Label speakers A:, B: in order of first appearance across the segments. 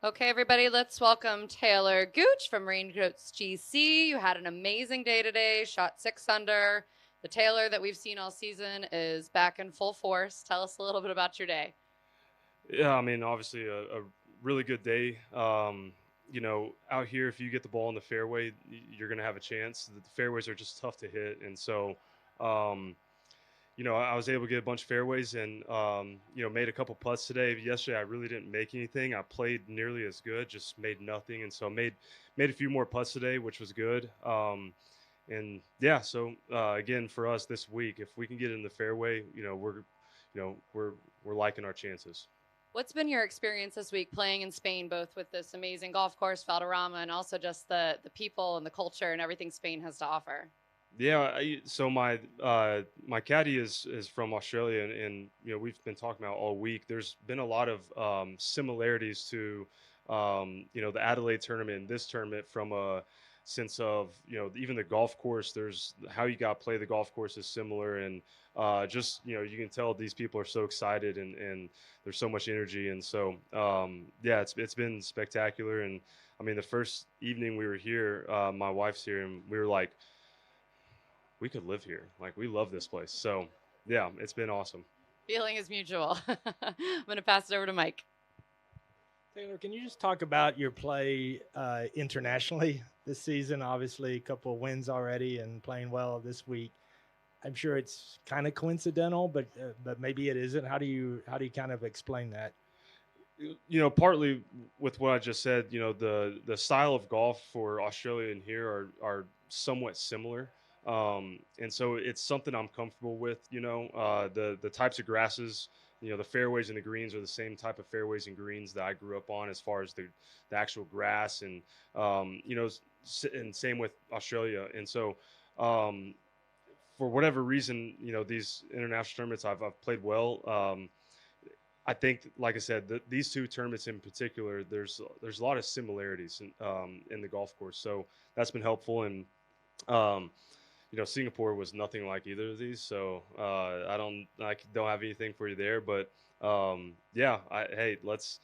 A: Okay, everybody, let's welcome Talor Gooch from Raincoats GC. You had an amazing day today, shot 6 under. The Taylor that we've seen all season is back in full force. Tell us a little bit about your day.
B: Yeah, I mean, obviously a really good day. Out here, if you get the ball in the fairway, you're going to have a chance. The fairways are just tough to hit, and so, um, I was able to get a bunch of fairways and made a couple putts today. Yesterday, I really didn't make anything. I played nearly as good, just made nothing, and so made a few more putts today, which was good. And yeah, so again for us this week, if we can get in the fairway, we're liking our chances.
A: What's been your experience this week playing in Spain, both with this amazing golf course, Valderrama, and also just the people and the culture and everything Spain has to offer?
B: Yeah, so my caddy is from Australia, and we've been talking about all week. There's been a lot of similarities to the Adelaide tournament and this tournament from a sense of even the golf course. There's how you got to play the golf course is similar, and just you can tell these people are so excited and there's so much energy, and so yeah, it's been spectacular. And I mean, the first evening we were here, my wife's here, and we were like, we could live here. Like, we love this place. So yeah, it's been awesome.
A: Feeling is mutual. I'm going to pass it over to Mike.
C: Taylor, can you just talk about your play internationally this season? Obviously, a couple of wins already and playing well this week. I'm sure it's kind of coincidental, but maybe it isn't. How do you kind of explain that?
B: Partly with what I just said, the style of golf for Australia and here are somewhat similar. And so it's something I'm comfortable with. The types of grasses, the fairways and the greens are the same type of fairways and greens that I grew up on as far as the actual grass, and and same with Australia. And so um, for whatever reason, these international tournaments I've played well. I think, like I said, these two tournaments in particular, there's a lot of similarities in the golf course, so that's been helpful. And um, Singapore was nothing like either of these, so I don't have anything for you there. But yeah, hey, let's.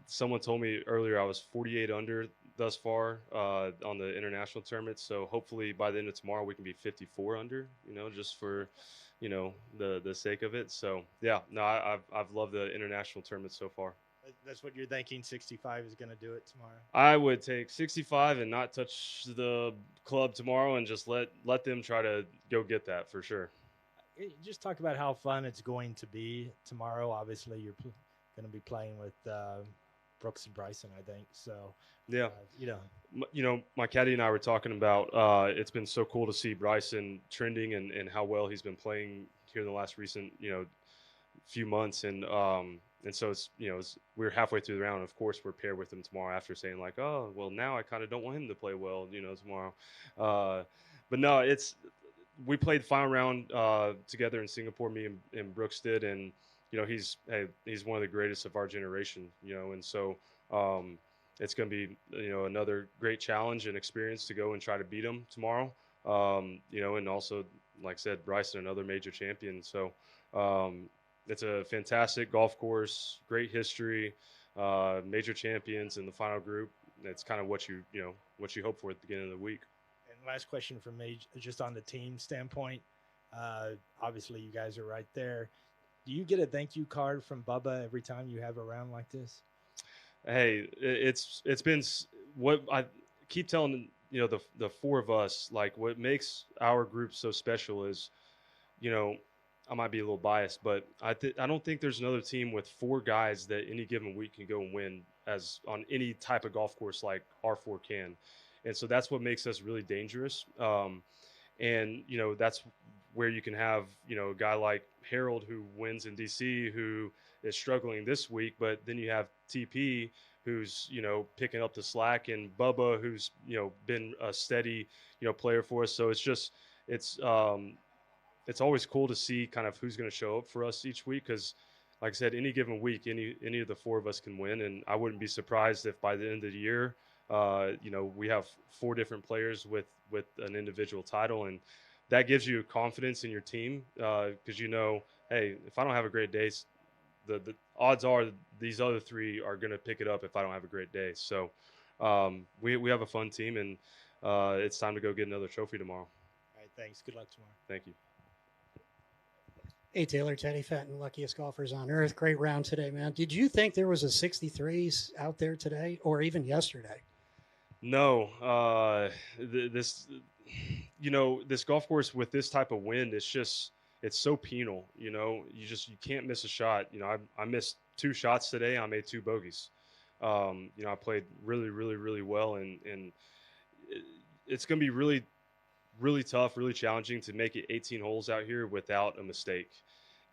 B: Someone told me earlier I was 48 under thus far on the international tournament, so hopefully by the end of tomorrow we can be 54 under. Just for the sake of it. So yeah, no, I've loved the international tournament so far.
C: That's what you're thinking. 65 is going to do it tomorrow.
B: I would take 65 and not touch the club tomorrow, and just let them try to go get that for sure.
C: Just talk about how fun it's going to be tomorrow. Obviously, you're going to be playing with Brooks and Bryson, I think. So,
B: Yeah,
C: you know,
B: my caddy and I were talking about. It's been so cool to see Bryson trending and how well he's been playing here in the last recent few months, and so we're halfway through the round. Of course, we're paired with him tomorrow after saying like, oh well, now I kind of don't want him to play well, tomorrow. Uh, but no, it's we played the final round together in Singapore. Me and Brooks did, and he's one of the greatest of our generation, and so. It's going to be another great challenge and experience to go and try to beat him tomorrow. And also, like I said, Bryson, another major champion. So it's a fantastic golf course, great history, major champions in the final group. That's kind of what you hope for at the beginning of the week.
C: and last question from me, just on the team standpoint. Obviously, you guys are right there. Do you get a thank you card from Bubba every time you have a round like this?
B: Hey, it's been what I keep telling the four of us, like what makes our group so special is you know, I might be a little biased, but I don't think there's another team with four guys that any given week can go and win as on any type of golf course like our four can, and so that's what makes us really dangerous. And that's where you can have a guy like Harold who wins in DC who is struggling this week, but then you have TP who's picking up the slack, and Bubba who's been a steady player for us. So it's it's always cool to see kind of who's going to show up for us each week because like I said, any given week any of the four of us can win, and I wouldn't be surprised if by the end of the year we have four different players with an individual title, and that gives you confidence in your team because hey, if I don't have a great day, odds are these other 3 are going to pick it up if I don't have a great day. So we have a fun team, and it's time to go get another trophy tomorrow.
C: All right, thanks. Good luck tomorrow.
B: Thank you.
D: Hey, Taylor, Teddy Fenton, luckiest golfers on earth. Great round today, man. Did you think there was a 63s out there today or even yesterday?
B: No, this, this golf course with this type of wind, it's so penal. You can't miss a shot. I missed 2 shots today. I made 2 bogeys. I played really, really, really well, and it's going to be really, really tough, really challenging to make it 18 holes out here without a mistake.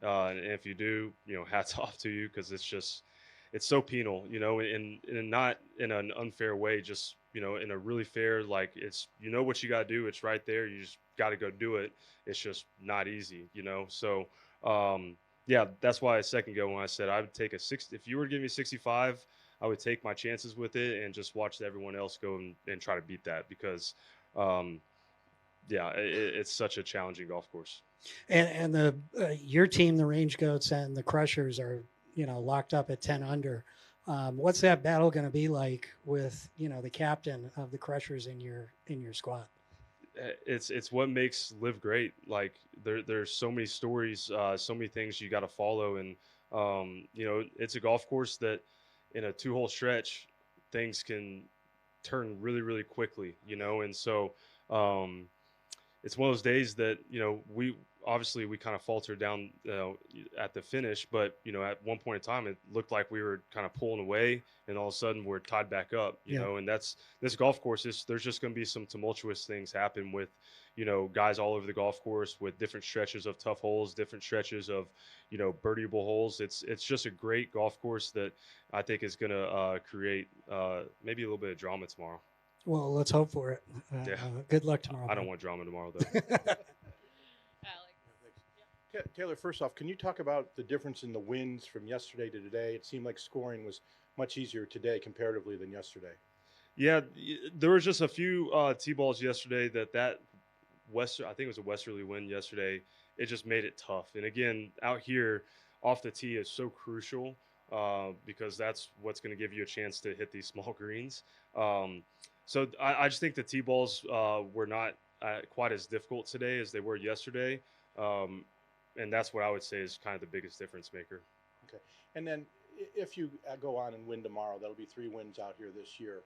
B: And if you do, hats off to you, because it's so penal, and not in an unfair way, just, in a really fair, like, it's, what you got to do. It's right there. You just got to go do it. It's just not easy, So, yeah, that's why a second ago when I said I would take a 60, if you were to give me 65, I would take my chances with it and just watch everyone else go and try to beat that, because, yeah, it's such a challenging golf course.
D: And the your team, the Range Goats and the Crushers, are locked up at 10 under. What's that battle going to be like with the captain of the Crushers in your squad?
B: It's what makes LIV great. Like there's so many stories, so many things you got to follow, and it's a golf course that in a 2-hole stretch things can turn really, really quickly, and so it's one of those days that we kind of faltered down at the finish, but at one point in time it looked like we were kind of pulling away, and all of a sudden we're tied back up, and that's this golf course. There's just going to be some tumultuous things happen with guys all over the golf course, with different stretches of tough holes, different stretches of birdieable holes. It's just a great golf course that I think is going to create maybe a little bit of drama tomorrow.
D: Well, let's hope for it.
B: Yeah.
D: Good luck tomorrow.
B: I don't want drama tomorrow, though.
E: Taylor, first off, can you talk about the difference in the winds from yesterday to today? It seemed like scoring was much easier today comparatively than yesterday.
B: Yeah, there was just a few T-balls yesterday that I think it was a westerly wind yesterday. It just made it tough. And again, out here, off the tee is so crucial because that's what's going to give you a chance to hit these small greens. So I just think the T-balls were not quite as difficult today as they were yesterday. And that's what I would say is kind of the biggest difference maker.
E: Okay. And then if you go on and win tomorrow, that'll be 3 wins out here this year.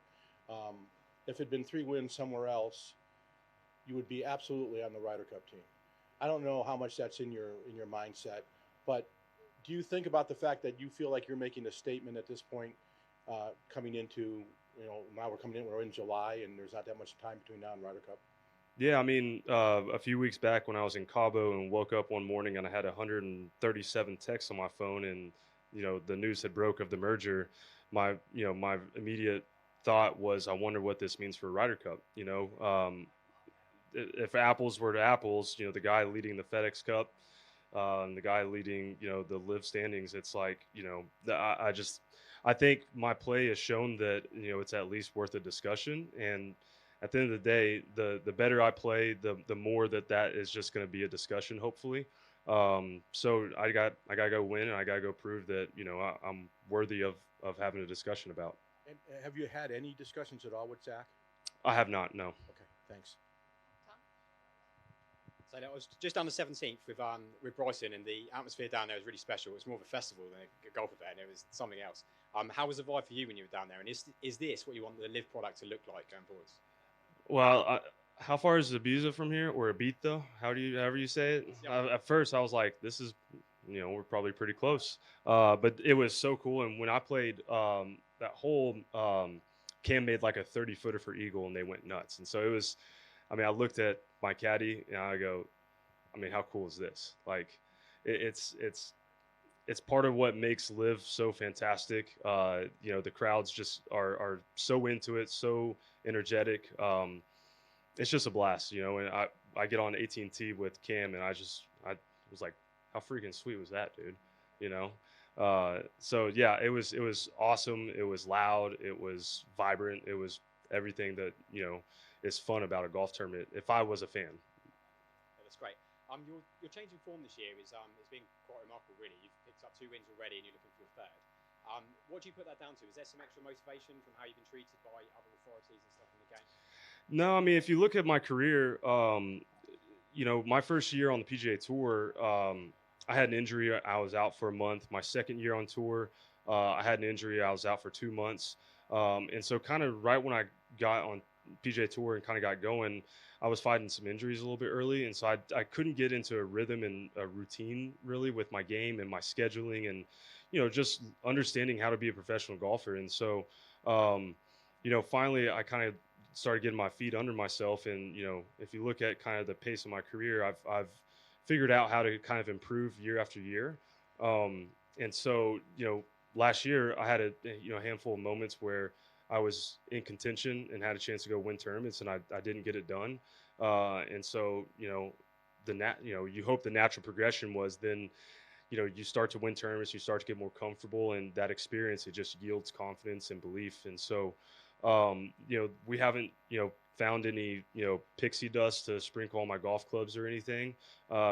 E: If it had been 3 wins somewhere else, you would be absolutely on the Ryder Cup team. I don't know how much that's in your mindset, but do you think about the fact that you feel like you're making a statement at this point, coming into, now we're in July and there's not that much time between now and Ryder Cup?
B: Yeah, I mean, a few weeks back when I was in Cabo and woke up one morning and I had 137 texts on my phone, and the news had broke of the merger, my immediate thought was, I wonder what this means for Ryder Cup. If apples were to apples, the guy leading the FedEx Cup, and the guy leading the LIV standings, it's like I think my play has shown that it's at least worth a discussion. And at the end of the day, the better I play, the more that is just going to be a discussion, hopefully. So I got to go win, and I got to go prove that I'm worthy of having a discussion about.
E: And have you had any discussions at all with Zach?
B: I have not. No.
E: Okay, thanks.
F: So that was just on the 17th with Bryson, and the atmosphere down there was really special. It was more of a festival than a golf event. It was something else. How was the vibe for you when you were down there? And is this what you want the LIV product to look like going forwards?
B: Well, how far is Ibiza from here, or Ibiza? However you say it? At first, I was like, this is, we're probably pretty close. But it was so cool. And when I played that hole, Cam made like a 30-footer for eagle, and they went nuts. And so it was, I looked at my caddy and I go, how cool is this? Like, it's part of what makes LIV so fantastic. The crowds just are so into it, so energetic. It's just a blast, and I get on 18T with Cam, and I was like, how freaking sweet was that, dude? So yeah, it was awesome. It was loud. It was vibrant. It was everything that is fun about a golf tournament if I was a fan.
F: Yeah, that's great. Your change in form this year it's been quite remarkable, really. You've picked picked up 2 wins already and you're looking for your third. What do you put that down to? Is there some extra motivation from how you've been treated by other authorities and stuff in the game?
B: No, I mean, if you look at my career, you know, my first year on the PGA Tour, I had an injury. I was out for a month. My second year on tour, I had an injury. I was out for 2 months. And so kind of right when I got on PGA Tour and kind of got going, I was fighting some injuries a little bit early. And so I couldn't get into a rhythm and a routine really with my game and my scheduling and, you know, just understanding how to be a professional golfer. And so, you know, finally I kind of started getting my feet under myself. And, you know, if you look at kind of the pace of my career, I've figured out how to kind of improve year after year. And so, you know, last year I had a handful of moments where I was in contention and had a chance to go win tournaments, and I didn't get it done. And so, you know, you hope the natural progression was then, you know, you start to win tournaments, you start to get more comfortable, and that experience, it just yields confidence and belief. And so, you know, we haven't, you know, found any, you know, pixie dust to sprinkle on my golf clubs or anything.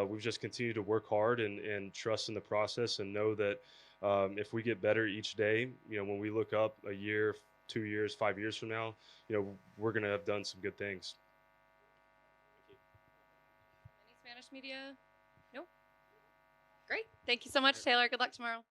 B: We've just continued to work hard and trust in the process and know that if we get better each day, you know, when we look up a year, 2 years, 5 years from now, you know, we're going to have done some good things.
A: Any Spanish media? Nope. Great. Thank you so much, Talor. Good luck tomorrow.